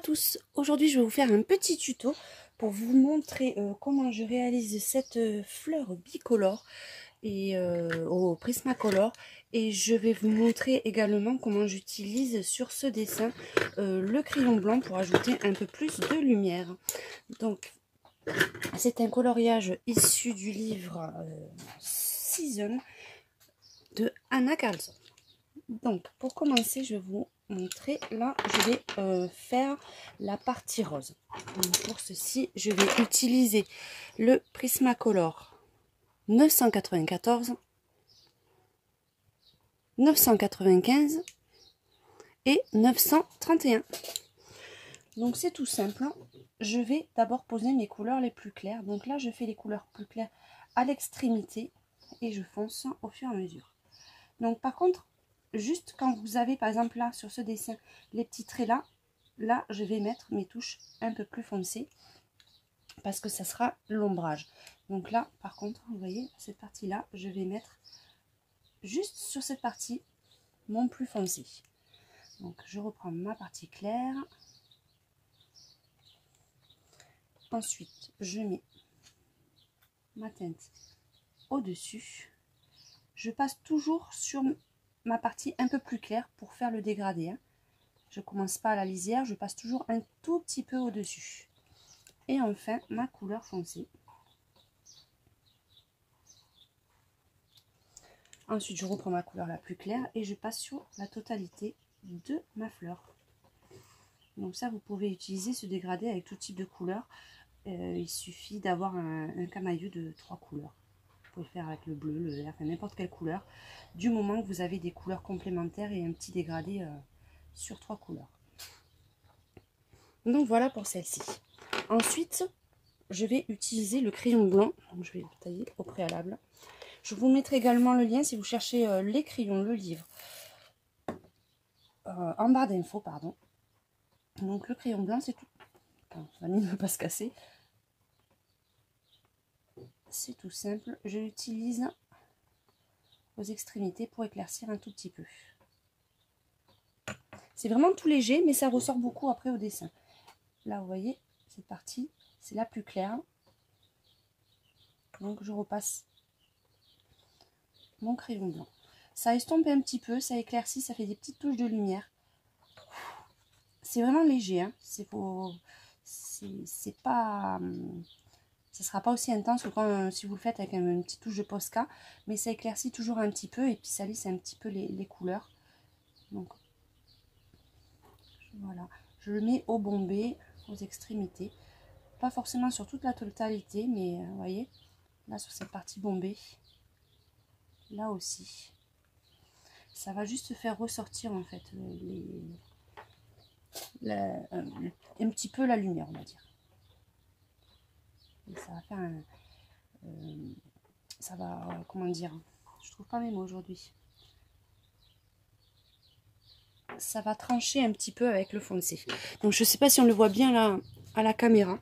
tous, aujourd'hui je vais vous faire un petit tuto pour vous montrer comment je réalise cette fleur bicolore et au Prismacolor, et je vais vous montrer également comment j'utilise sur ce dessin le crayon blanc pour ajouter un peu plus de lumière. Donc c'est un coloriage issu du livre Season de Anna Carlson. Donc pour commencer, je vais vous montrer, là je vais faire la partie rose. Donc, pour ceci je vais utiliser le Prismacolor 994, 995 et 931. Donc c'est tout simple, je vais d'abord poser mes couleurs les plus claires. Donc là je fais les couleurs plus claires à l'extrémité et je fonce au fur et à mesure. Donc par contre, juste quand vous avez par exemple là sur ce dessin les petits traits là je vais mettre mes touches un peu plus foncées parce que ça sera l'ombrage. Donc là par contre, vous voyez cette partie là, je vais mettre juste sur cette partie mon plus foncé. Donc je reprends ma partie claire. Ensuite je mets ma teinte au dessus. Je passe toujours sur ma partie un peu plus claire pour faire le dégradé, hein. Je commence pas à la lisière, je passe toujours un tout petit peu au dessus. Et enfin ma couleur foncée. Ensuite je reprends ma couleur la plus claire et je passe sur la totalité de ma fleur. Donc ça, vous pouvez utiliser ce dégradé avec tout type de couleur. Il suffit d'avoir un camailleux de 3 couleurs. Vous pouvez le faire avec le bleu, le vert, n'importe quelle couleur, du moment que vous avez des couleurs complémentaires et un petit dégradé sur 3 couleurs. Donc voilà pour celle-ci. Ensuite, je vais utiliser le crayon blanc. Donc je vais le tailler au préalable. Je vous mettrai également le lien si vous cherchez les crayons, le livre, en barre d'infos, pardon. Donc le crayon blanc, c'est tout. Enfin, la mine ne veut pas se casser. C'est tout simple. Je l'utilise aux extrémités pour éclaircir un tout petit peu. C'est vraiment tout léger, mais ça ressort beaucoup après au dessin. Là, vous voyez, cette partie, c'est la plus claire. Donc je repasse mon crayon blanc. Ça estompe un petit peu, ça éclaircit, ça fait des petites touches de lumière. C'est vraiment léger, hein. C'est pas... Ça sera pas aussi intense que quand, si vous le faites avec une petite touche de Posca, mais ça éclaircit toujours un petit peu et puis ça lisse un petit peu les couleurs. Donc voilà, je le mets au bombé, aux extrémités, pas forcément sur toute la totalité, mais vous voyez, là sur cette partie bombée, là aussi, ça va juste faire ressortir en fait un petit peu la lumière, on va dire. Et ça va faire ça va, comment dire, je trouve pas mes mots aujourd'hui. Ça va trancher un petit peu avec le foncé. Donc je sais pas si on le voit bien là à la caméra,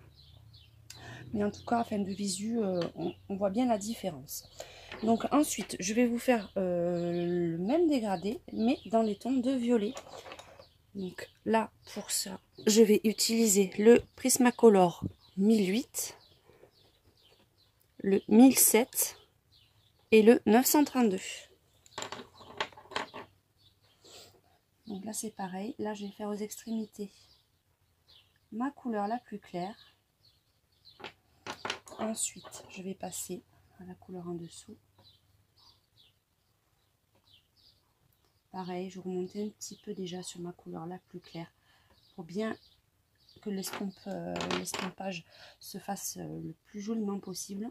mais en tout cas, afin de visu, on voit bien la différence. Donc ensuite, je vais vous faire le même dégradé, mais dans les tons de violet. Donc là, pour ça, je vais utiliser le Prismacolor 1008, le 1007 et le 932. Donc là, c'est pareil. Là, je vais faire aux extrémités ma couleur la plus claire. Ensuite, je vais passer à la couleur en dessous. Pareil, je remonte un petit peu déjà sur ma couleur la plus claire pour bien que l'estompage se fasse le plus joliment possible.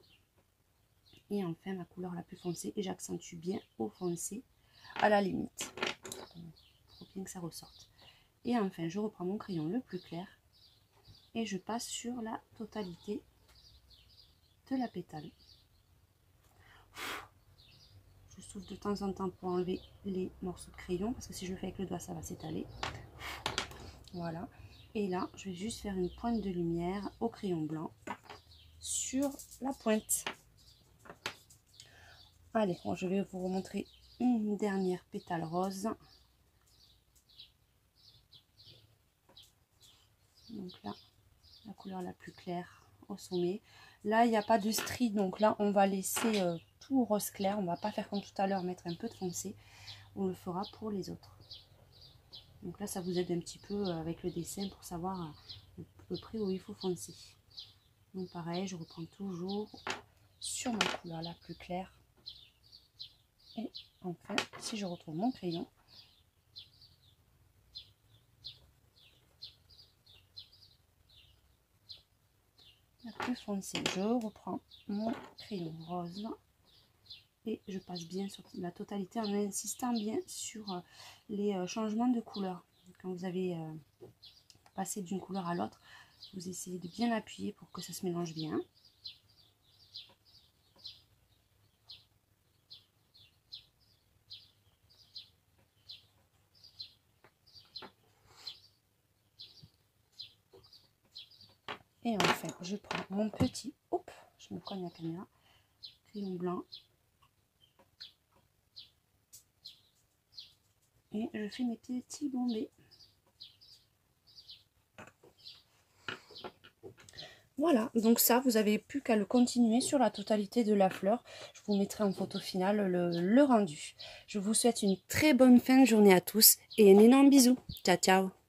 Et enfin, ma couleur la plus foncée, et j'accentue bien au foncé à la limite pour bien que ça ressorte. Et enfin, je reprends mon crayon le plus clair et je passe sur la totalité de la pétale. Je souffle de temps en temps pour enlever les morceaux de crayon, parce que si je le fais avec le doigt, ça va s'étaler. Voilà. Et là, je vais juste faire une pointe de lumière au crayon blanc sur la pointe. Allez, bon, je vais vous remontrer une dernière pétale rose. Donc là, la couleur la plus claire au sommet. Là, il n'y a pas de stries, donc là, on va laisser tout rose clair. On ne va pas faire comme tout à l'heure, mettre un peu de foncé. On le fera pour les autres. Donc là, ça vous aide un petit peu avec le dessin pour savoir à peu près où il faut foncer. Donc pareil, je reprends toujours sur ma couleur la plus claire. Et enfin, si je retrouve mon crayon, la plus foncée, je reprends mon crayon rose et je passe bien sur la totalité en insistant bien sur les changements de couleur. Quand vous avez passé d'une couleur à l'autre, vous essayez de bien appuyer pour que ça se mélange bien. Et enfin, je prends mon petit, hop, je me cogne la caméra, crayon blanc. Et je fais mes petits bombés. Voilà, donc ça, vous avez plus qu'à le continuer sur la totalité de la fleur. Je vous mettrai en photo finale le rendu. Je vous souhaite une très bonne fin de journée à tous et un énorme bisou. Ciao, ciao.